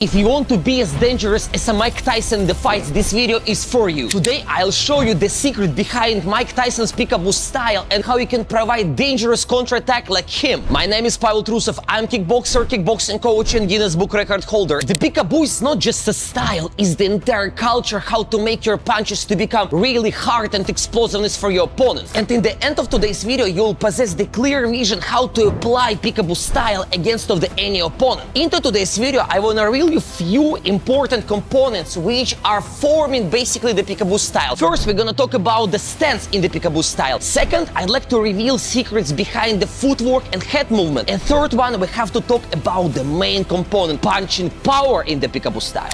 If you want to be as dangerous as a Mike Tyson in the fights, this video is for you. Today I'll show you the secret behind Mike Tyson's peekaboo style and how you can provide dangerous counterattack like him. My name is Pavel Trusov, I'm kickboxer, kickboxing coach and Guinness Book record holder. The peekaboo is not just a style, it's the entire culture how to make your punches to become really hard and explosiveness for your opponent. And in the end of today's video, you'll possess the clear vision how to apply peekaboo style against of any opponent. Into today's video, I wanna reveal you few important components which are forming basically the peekaboo style. First, we're gonna talk about the stance in the peekaboo style. Second, I'd like to reveal secrets behind the footwork and head movement. And third one, we have to talk about the main component, punching power in the peekaboo style.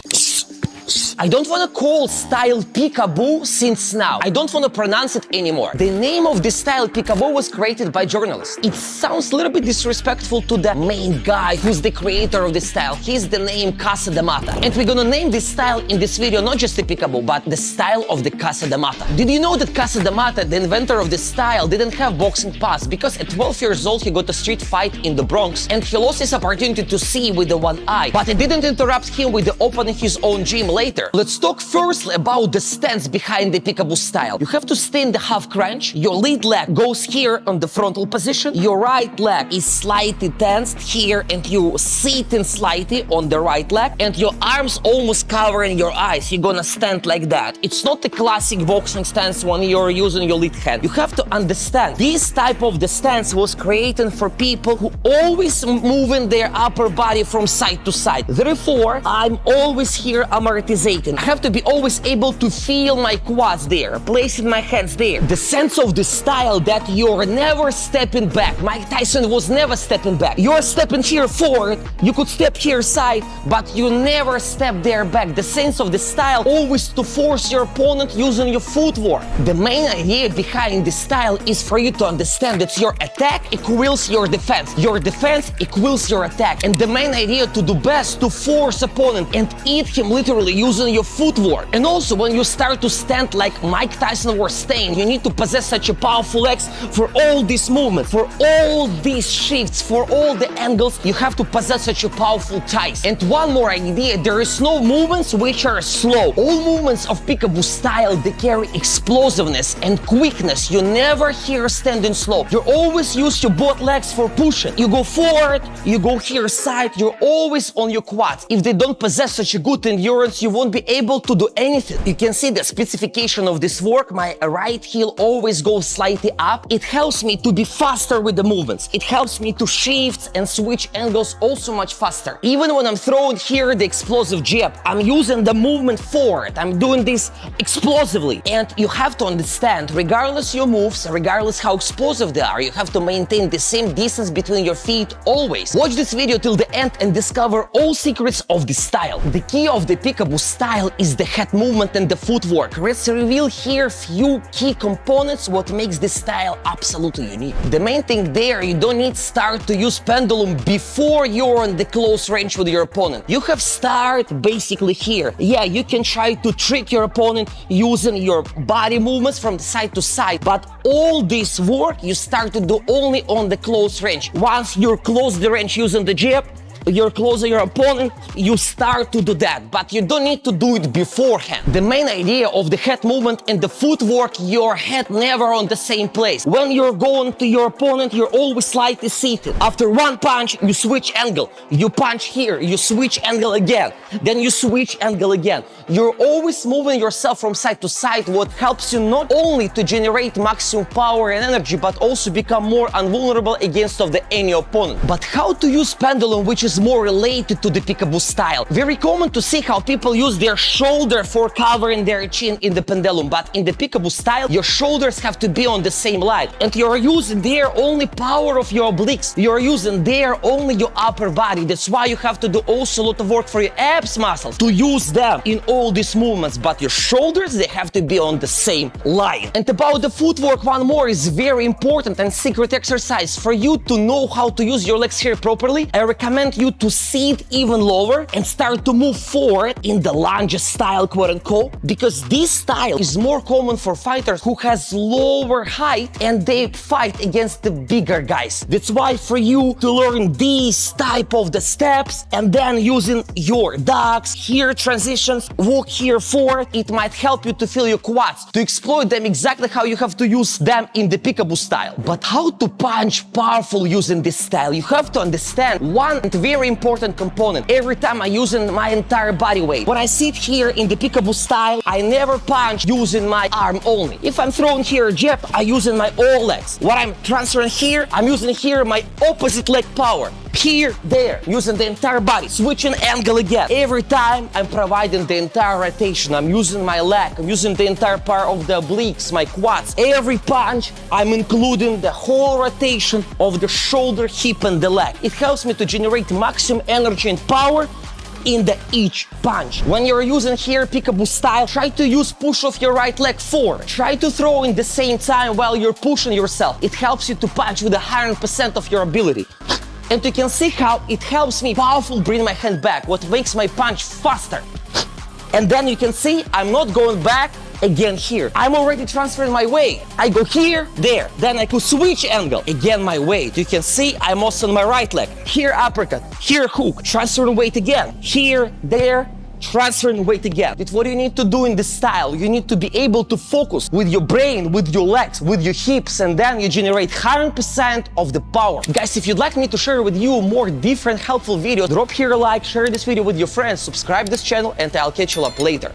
I don't want to call style peekaboo since now. I don't want to pronounce it anymore. The name of this style peekaboo was created by journalists. It sounds a little bit disrespectful to the main guy who's the creator of this style. He's the name Cus D'Amato. And we're gonna name this style in this video not just the peekaboo, but the style of the Cus D'Amato. Did you know that Cus D'Amato, the inventor of this style, didn't have boxing pass because at 12 years old he got a street fight in the Bronx and he lost his opportunity to see with the one eye. But it didn't interrupt him with the opening his own gym later. Let's talk first about the stance behind the peekaboo style. You have to stay in the half crunch. Your lead leg goes here on the frontal position. Your right leg is slightly tensed here and you sitting slightly on the right leg and your arms almost covering your eyes. You're gonna stand like that. It's not the classic boxing stance when you're using your lead hand. You have to understand this type of the stance was created for people who always moving their upper body from side to side. Therefore, I'm always here amortizing. I have to be always able to feel my quads there, placing my hands there. The sense of the style that you're never stepping back. Mike Tyson was never stepping back. You're stepping here forward, you could step here side, but you never step there back. The sense of the style always to force your opponent using your footwork. The main idea behind this style is for you to understand that your attack equals your defense. Your defense equals your attack. And the main idea to do best to force opponent and eat him literally using your footwork. And also when you start to stand like Mike Tyson was staying, you need to possess such a powerful legs for all these movements, for all these shifts, for all the angles, you have to possess such a powerful thighs. And one more idea, there is no movements which are slow. All movements of peekaboo style, they carry explosiveness and quickness. You never hear standing slow. You always use your both legs for pushing. You go forward, you go here side, you're always on your quads. If they don't possess such a good endurance, you won't be able to do anything. You can see the specification of this work. My right heel always goes slightly up. It helps me to be faster with the movements. It helps me to shift and switch angles also much faster. Even when I'm throwing here the explosive jab, I'm using the movement forward. I'm doing this explosively. And you have to understand, regardless your moves, regardless how explosive they are, you have to maintain the same distance between your feet always. Watch this video till the end and discover all secrets of this style. The key of the peekaboo style is the head movement and the footwork. Let's reveal here few key components what makes this style absolutely unique. The main thing there, you don't need start to use pendulum before you're on the close range with your opponent. You have start basically here. Yeah, you can try to trick your opponent using your body movements from side to side, but all this work you start to do only on the close range. Once you're close the range using the jab, you're closer your opponent, you start to do that, but you don't need to do it beforehand. The main idea of the head movement and the footwork, your head never on the same place. When you're going to your opponent, you're always slightly seated. After one punch, you switch angle. You punch here, you switch angle again. Then you switch angle again. You're always moving yourself from side to side, what helps you not only to generate maximum power and energy, but also become more invulnerable against of any opponent. But how to use pendulum, which is more related to the peekaboo style? Very common to see how people use their shoulder for covering their chin in the pendulum, but in the peekaboo style, your shoulders have to be on the same line. And you're using there only power of your obliques. You're using there only your upper body. That's why you have to do also a lot of work for your abs muscles to use them in all these movements, but your shoulders, they have to be on the same line. And about the footwork, one more is very important and secret exercise. For you to know how to use your legs here properly, I recommend you you to sit even lower and start to move forward in the lunge style, quote unquote, because this style is more common for fighters who has lower height and they fight against the bigger guys. That's why for you to learn these type of the steps and then using your ducks, here transitions, walk here forward, it might help you to feel your quads, to exploit them exactly how you have to use them in the peekaboo style. But how to punch powerful using this style? You have to understand one very important component. Every time I use my entire body weight. When I sit here in the peekaboo style, I never punch using my arm only. If I'm throwing here a jab, I using my all legs. What I'm transferring here, I'm using here my opposite leg power. Here, there, using the entire body, switching angle again. Every time I'm providing the entire rotation, I'm using my leg, I'm using the entire part of the obliques, my quads. Every punch, I'm including the whole rotation of the shoulder, hip, and the leg. It helps me to generate maximum energy and power in the each punch. When you're using here peekaboo style, try to use push of your right leg forward. Try to throw in the same time while you're pushing yourself. It helps you to punch with 100% of your ability. And you can see how it helps me powerful bring my hand back, what makes my punch faster. And then you can see I'm not going back again here. I'm already transferring my weight. I go here, there. Then I could switch angle. Again my weight. You can see I'm also on my right leg. Here uppercut, here hook, transferring weight again. Here, there, transferring weight again. It's what you need to do in this style. You need to be able to focus with your brain, with your legs, with your hips, and then you generate 100% of the power. Guys, if you'd like me to share with you more different helpful videos, drop here a like, share this video with your friends, subscribe this channel, and I'll catch you up later.